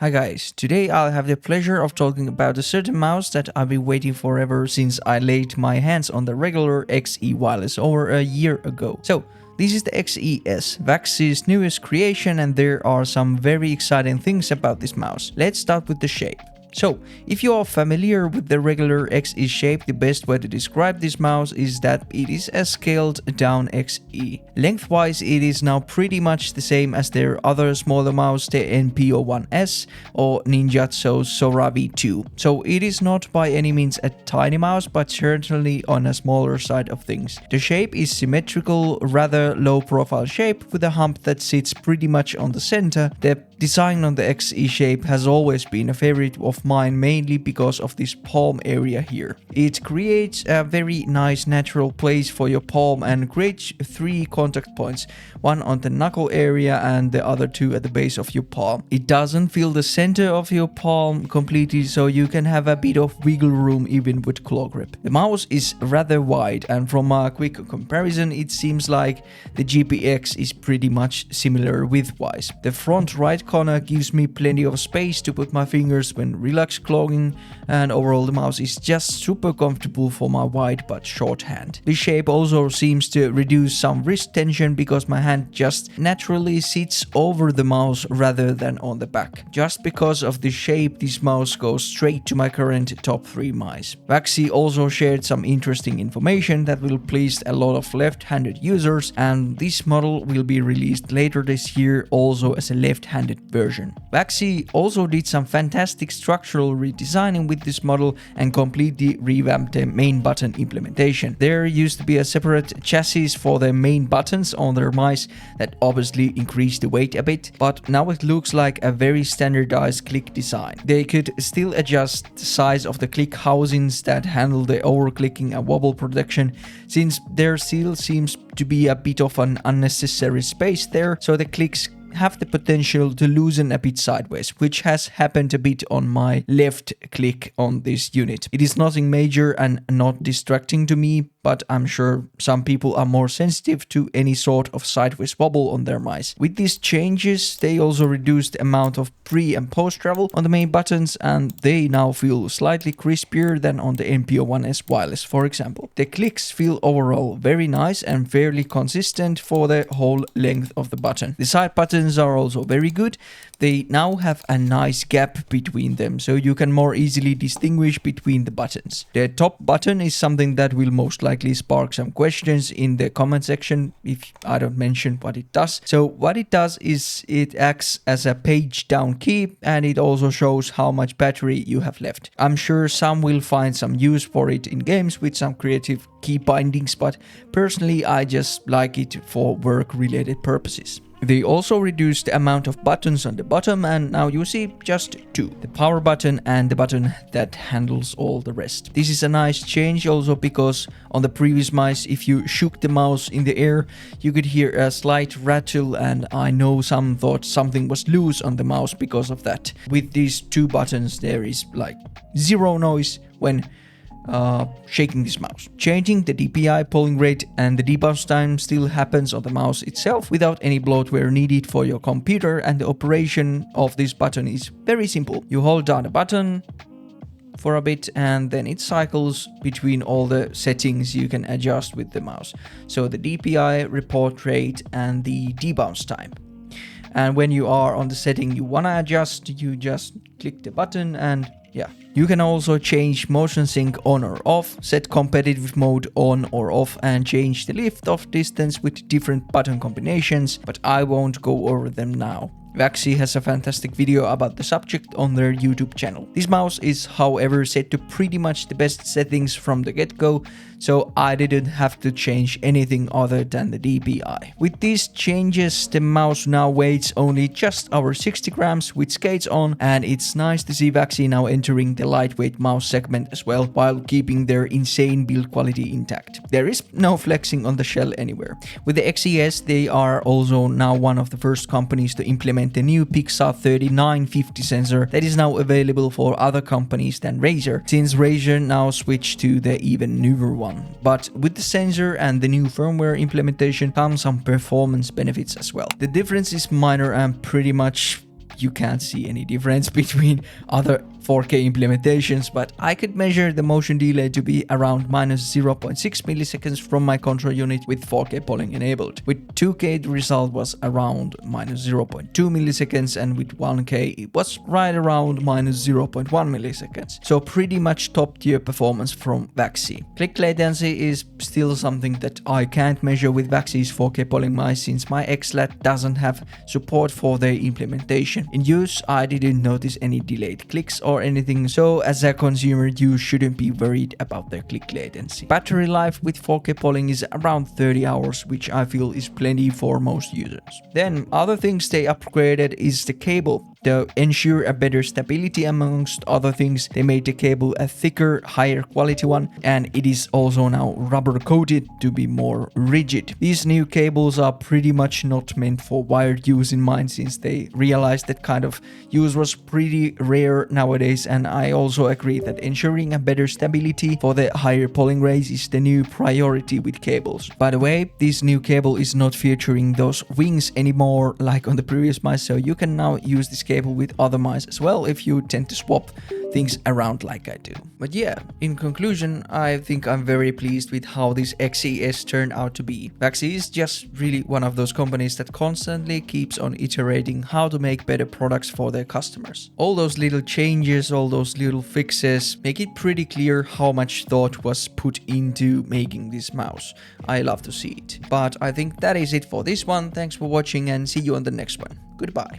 Hi guys, today I'll have the pleasure of talking about a certain mouse that I've been waiting forever since I laid my hands on the regular XE wireless over a year ago. So, this is the XE-S, Vaxee's newest creation, and there are some very exciting things about this mouse. Let's start with the shape. So, if you are familiar with the regular XE shape, the best way to describe this mouse is that it is a scaled down XE. Lengthwise, it is now pretty much the same as their other smaller mouse, the NPO1S or Ninjatsu's Sora V2. So it is not by any means a tiny mouse, but certainly on a smaller side of things. The shape is symmetrical, rather low profile shape with a hump that sits pretty much on the center. The design on the XE shape has always been a favorite of mine, mainly because of this palm area here. It creates a very nice natural place for your palm and creates 3 contact points, one on the knuckle area and the other 2 at the base of your palm. It doesn't fill the center of your palm completely, so you can have a bit of wiggle room even with claw grip. The mouse is rather wide, and from a quick comparison it seems like the GPX is pretty much similar width-wise. The front right corner gives me plenty of space to put my fingers when relax clawing, and overall the mouse is just super comfortable for my wide but short hand. This shape also seems to reduce some wrist tension because my hand just naturally sits over the mouse rather than on the back. Just because of the shape, this mouse goes straight to my current top 3 mice. Vaxee also shared some interesting information that will please a lot of left-handed users, and this model will be released later this year also as a left-handed version. Vaxee also did some fantastic structural redesigning with this model and completely revamped the main button implementation. There used to be a separate chassis for the main buttons on their mice that obviously increased the weight a bit, but now it looks like a very standardized click design. They could still adjust the size of the click housings that handle the overclicking and wobble protection, since there still seems to be a bit of an unnecessary space there, so the clicks have the potential to loosen a bit sideways, which has happened a bit on my left click on this unit. It is nothing major and not distracting to me, but I'm sure some people are more sensitive to any sort of sideways wobble on their mice. With these changes, they also reduced the amount of pre and post travel on the main buttons, and they now feel slightly crispier than on the NPO1S wireless, for example. The clicks feel overall very nice and fairly consistent for the whole length of the button. The side buttons are also very good. They now have a nice gap between them, so you can more easily distinguish between the buttons. The top button is something that will most likely spark some questions in the comment section if I don't mention what it does. So what it does is it acts as a page down key, and it also shows how much battery you have left. I'm sure some will find some use for it in games with some creative key bindings, but personally I just like it for work related purposes. They also reduced the amount of buttons on the bottom, and now you see just 2. The power button and the button that handles all the rest. This is a nice change also because on the previous mice, if you shook the mouse in the air, you could hear a slight rattle, and I know some thought something was loose on the mouse because of that. With these 2 buttons there is like 0 noise when shaking this mouse. Changing the DPI polling rate and the debounce time still happens on the mouse itself without any bloatware needed for your computer, and the operation of this button is very simple. You hold down the button for a bit and then it cycles between all the settings you can adjust with the mouse. So the DPI, report rate and the debounce time. And when you are on the setting you wanna adjust, you just click the button and yeah. You can also change motion sync on or off, set competitive mode on or off, and change the lift off distance with different button combinations, but I won't go over them now. Vaxee has a fantastic video about the subject on their YouTube channel. This mouse is however set to pretty much the best settings from the get-go, so I didn't have to change anything other than the DPI. With these changes, the mouse now weighs only just over 60 grams with skates on, and it's nice to see Vaxee now entering the lightweight mouse segment as well, while keeping their insane build quality intact. There is no flexing on the shell anywhere. With the XE-S, they are also now one of the first companies to implement the new Pixar 3950 sensor that is now available for other companies than Razer, since Razer now switched to the even newer one. But with the sensor and the new firmware implementation come some performance benefits as well. The difference is minor and pretty much you can't see any difference between other 4K implementations, but I could measure the motion delay to be around minus 0.6 milliseconds from my control unit with 4K polling enabled. With 2K the result was around minus 0.2 milliseconds, and with 1K it was right around minus 0.1 milliseconds. So pretty much top tier performance from Vaxee. Click latency is still something that I can't measure with Vaxee's 4K polling mice since my XLAT doesn't have support for their implementation. In use, I didn't notice any delayed clicks or anything, so as a consumer you shouldn't be worried about their click latency. Battery life with 4K polling is around 30 hours, which I feel is plenty for most users. Then other things they upgraded is the cable. To ensure a better stability amongst other things, they made the cable a thicker, higher quality one, and it is also now rubber coated to be more rigid. These new cables are pretty much not meant for wired use in mind, since they realized that kind of use was pretty rare nowadays, and I also agree that ensuring a better stability for the higher polling rates is the new priority with cables. By the way, this new cable is not featuring those wings anymore like on the previous mice, so you can now use this cable with other mice as well if you tend to swap things around like I do. But yeah, in conclusion, I think I'm very pleased with how this XE-S turned out to be. Vaxee is just really one of those companies that constantly keeps on iterating how to make better products for their customers. All those little changes, all those little fixes make it pretty clear how much thought was put into making this mouse. I love to see it. But I think that is it for this one. Thanks for watching and see you on the next one. Goodbye.